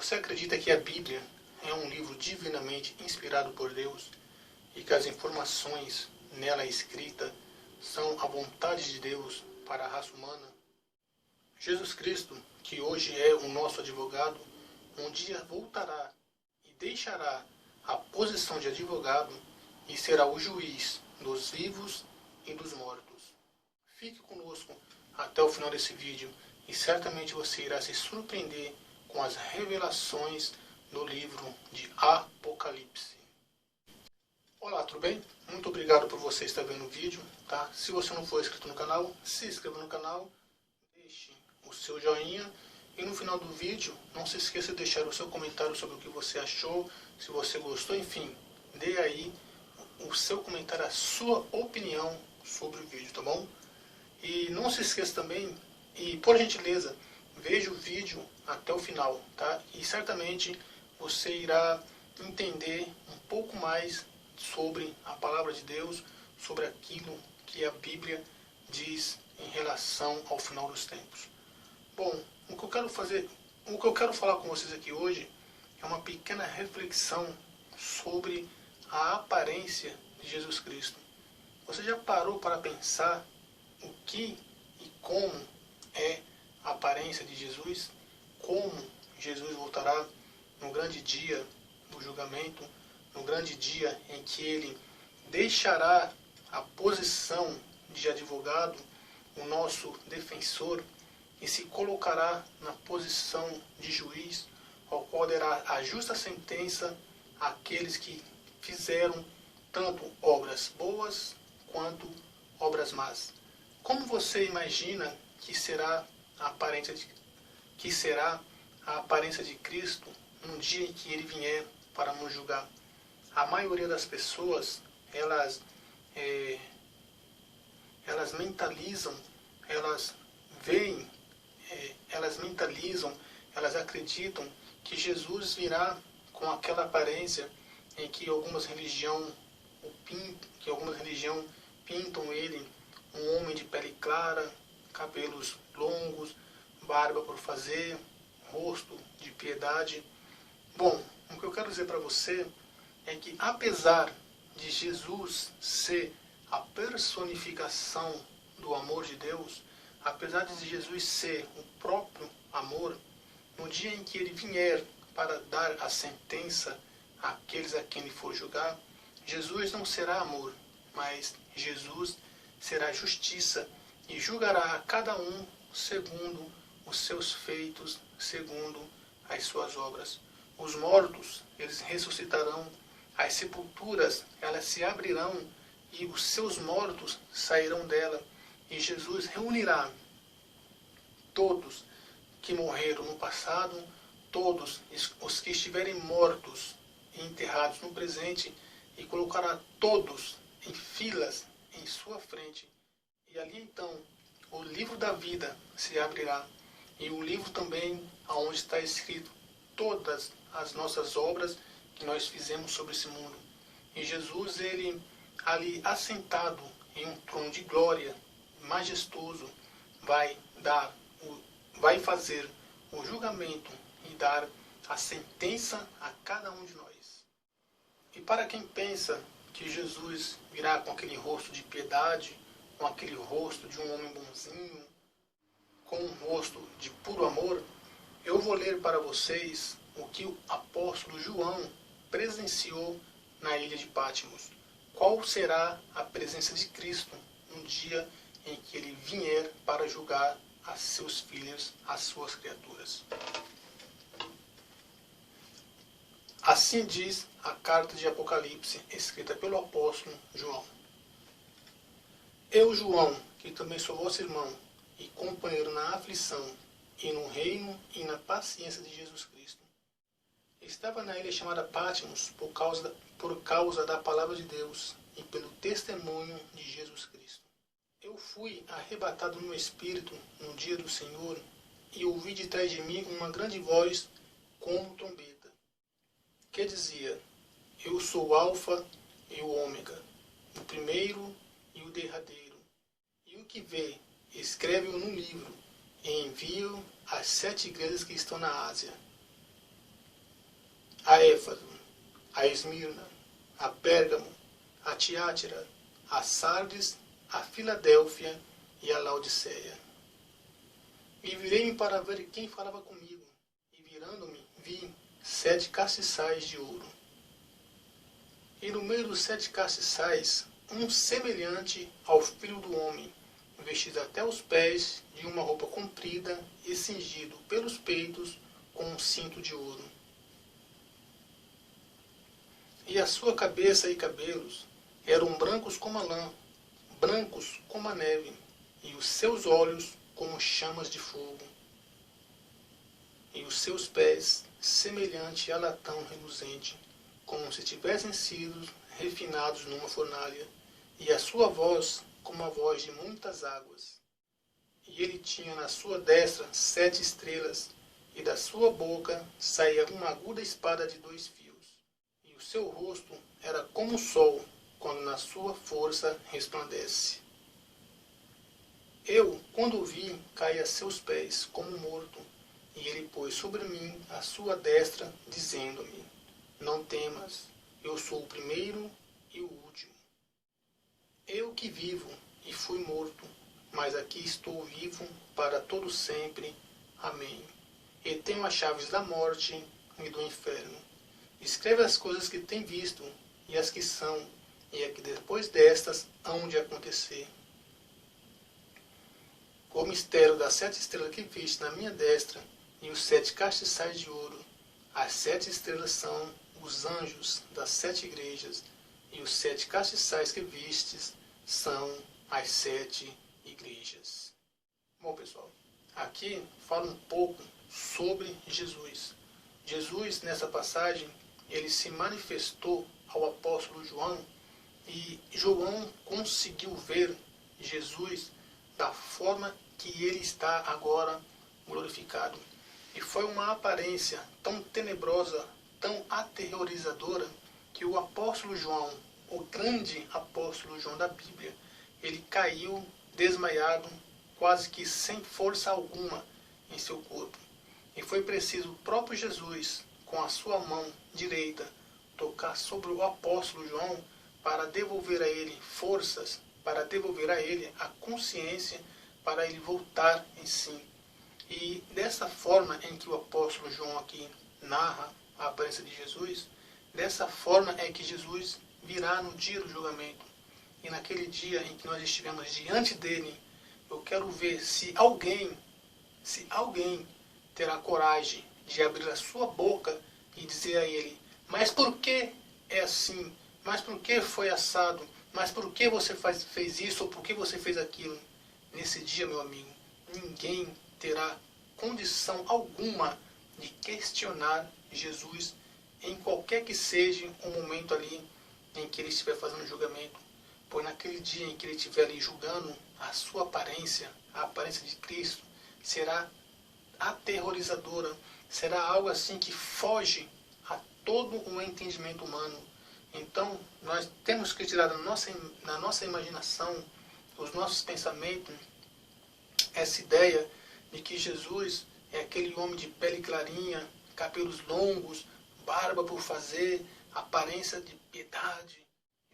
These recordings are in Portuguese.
Você acredita que a Bíblia é um livro divinamente inspirado por Deus e que as informações nela escritas são a vontade de Deus para a raça humana? Jesus Cristo, que hoje é o nosso advogado, um dia voltará e deixará a posição de advogado e será o juiz dos vivos e dos mortos. Fique conosco até o final desse vídeo e certamente você irá se surpreender com as revelações do livro de Apocalipse. Olá, tudo bem? Muito obrigado por você estar vendo o vídeo, tá? Se você não for inscrito no canal, se inscreva no canal, deixe o seu joinha e no final do vídeo não se esqueça de deixar o seu comentário sobre o que você achou, se você gostou, enfim, dê aí o seu comentário, a sua opinião sobre o vídeo, tá bom? E não se esqueça também, e por gentileza, veja o vídeo até o final, tá? E certamente você irá entender um pouco mais sobre a palavra de Deus, sobre aquilo que a Bíblia diz em relação ao final dos tempos. Bom, o que eu quero falar com vocês aqui hoje é uma pequena reflexão sobre a aparência de Jesus Cristo. Você já parou para pensar o que e como é a aparência de Jesus? Como Jesus voltará no grande dia do julgamento, no grande dia em que ele deixará a posição de advogado, o nosso defensor, e se colocará na posição de juiz, ao qual dará a justa sentença àqueles que fizeram tanto obras boas quanto obras más. Como você imagina que será a aparência de Cristo no dia em que ele vier para nos julgar? A maioria das pessoas, elas mentalizam, elas veem, elas acreditam que Jesus virá com aquela aparência em que algumas religiões pintam ele um homem de pele clara, cabelos longos, barba por fazer, rosto de piedade. Bom, o que eu quero dizer para você é que apesar de Jesus ser a personificação do amor de Deus, apesar de Jesus ser o próprio amor, no dia em que ele vier para dar a sentença àqueles a quem ele for julgar, Jesus não será amor, mas Jesus será justiça e julgará a cada um segundo os seus feitos, segundo as suas obras. Os mortos, eles ressuscitarão, as sepulturas, elas se abrirão e os seus mortos sairão dela. E Jesus reunirá todos que morreram no passado, todos os que estiverem mortos e enterrados no presente, e colocará todos em filas em sua frente. E ali então o livro da vida se abrirá, e o livro também onde está escrito todas as nossas obras que nós fizemos sobre esse mundo. E Jesus, ele ali assentado em um trono de glória, majestoso, vai fazer o julgamento e dar a sentença a cada um de nós. E para quem pensa que Jesus virá com aquele rosto de piedade, com aquele rosto de um homem bonzinho, com um rosto de puro amor, eu vou ler para vocês o que o apóstolo João presenciou na ilha de Patmos. Qual será a presença de Cristo no dia em que ele vier para julgar a seus filhos, as suas criaturas? Assim diz a carta de Apocalipse, escrita pelo apóstolo João. Eu, João, que também sou vosso irmão e companheiro na aflição e no reino e na paciência de Jesus Cristo, estava na ilha chamada Patmos por causa da palavra de Deus e pelo testemunho de Jesus Cristo. Eu fui arrebatado no espírito no dia do Senhor e ouvi de trás de mim uma grande voz como trombeta, que dizia: Eu sou o Alfa e o Ômega, o primeiro e o derradeiro. E o que vê, escreve-o no livro e envia-o às 7 igrejas que estão na Ásia: a Éfeso, a Esmirna, a Pérgamo, a Tiátira, a Sardes, a Filadélfia e a Laodiceia. E virei-me para ver quem falava comigo, e virando-me, vi 7 castiçais de ouro. E no meio dos 7 castiçais, um semelhante ao Filho do Homem, vestido até os pés de uma roupa comprida e cingido pelos peitos com um cinto de ouro. E a sua cabeça e cabelos eram brancos como a lã, brancos como a neve, e os seus olhos como chamas de fogo, e os seus pés semelhante a latão reluzente, como se tivessem sido refinados numa fornalha, e a sua voz como a voz de muitas águas. E ele tinha na sua destra 7 estrelas, e da sua boca saía uma aguda espada de 2 fios. E o seu rosto era como o sol, quando na sua força resplandece. Eu, quando o vi, caí a seus pés como morto, e ele pôs sobre mim a sua destra, dizendo-me: não temas, eu sou o primeiro e o último. Eu que vivo e fui morto, mas aqui estou vivo para todo sempre. Amém. E tenho as chaves da morte e do inferno. Escreve as coisas que tem visto, e as que são, e a que depois destas hão de acontecer. O mistério das 7 estrelas que viste na minha destra, e os 7 castiçais de ouro. As 7 estrelas são os anjos das 7 igrejas, e os 7 castiçais que vistes são as 7 igrejas. Bom, pessoal, aqui fala um pouco sobre Jesus. Jesus, nessa passagem, ele se manifestou ao apóstolo João, e João conseguiu ver Jesus da forma que ele está agora glorificado. E foi uma aparência tão tenebrosa, tão aterrorizadora, que o apóstolo João, o grande apóstolo João da Bíblia, ele caiu desmaiado, quase que sem força alguma em seu corpo. E foi preciso o próprio Jesus, com a sua mão direita, tocar sobre o apóstolo João para devolver a ele forças, para devolver a ele a consciência, para ele voltar em si. E dessa forma em que o apóstolo João aqui narra a aparência de Jesus, dessa forma é que Jesus virá no dia do julgamento. E naquele dia em que nós estivermos diante dele, eu quero ver se alguém terá coragem de abrir a sua boca e dizer a ele: mas por que é assim? Mas por que foi assado? Mas por que você fez isso ou por que você fez aquilo? Nesse dia, meu amigo, ninguém terá condição alguma de questionar Jesus em qualquer que seja o momento ali em que ele estiver fazendo o julgamento. Pois naquele dia em que ele estiver ali julgando, a sua aparência, a aparência de Cristo, será aterrorizadora, será algo assim que foge a todo o entendimento humano. Então, nós temos que tirar da nossa imaginação, os nossos pensamentos, essa ideia de que Jesus é aquele homem de pele clarinha, cabelos longos, barba por fazer, aparência de piedade.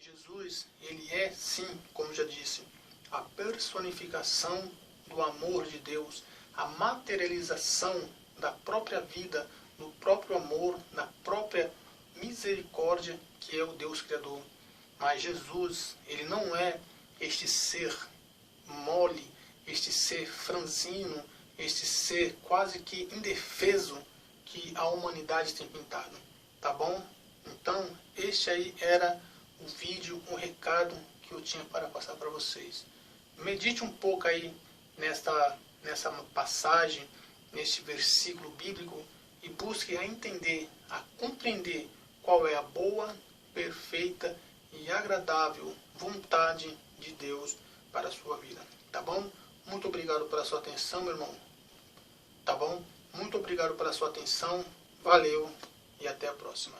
Jesus, ele é, sim, como já disse, a personificação do amor de Deus, a materialização da própria vida, do próprio amor, da própria misericórdia que é o Deus Criador. Mas Jesus, ele não é este ser mole, este ser franzino, este ser quase que indefeso que a humanidade tem pintado. Tá bom? Então, este aí era o vídeo, um recado que eu tinha para passar para vocês. Medite um pouco aí nessa passagem, neste versículo bíblico, e busque a entender, a compreender qual é a boa, perfeita e agradável vontade de Deus para a sua vida. Tá bom? Muito obrigado pela sua atenção, meu irmão. Tá bom? Muito obrigado pela sua atenção. Valeu e até a próxima.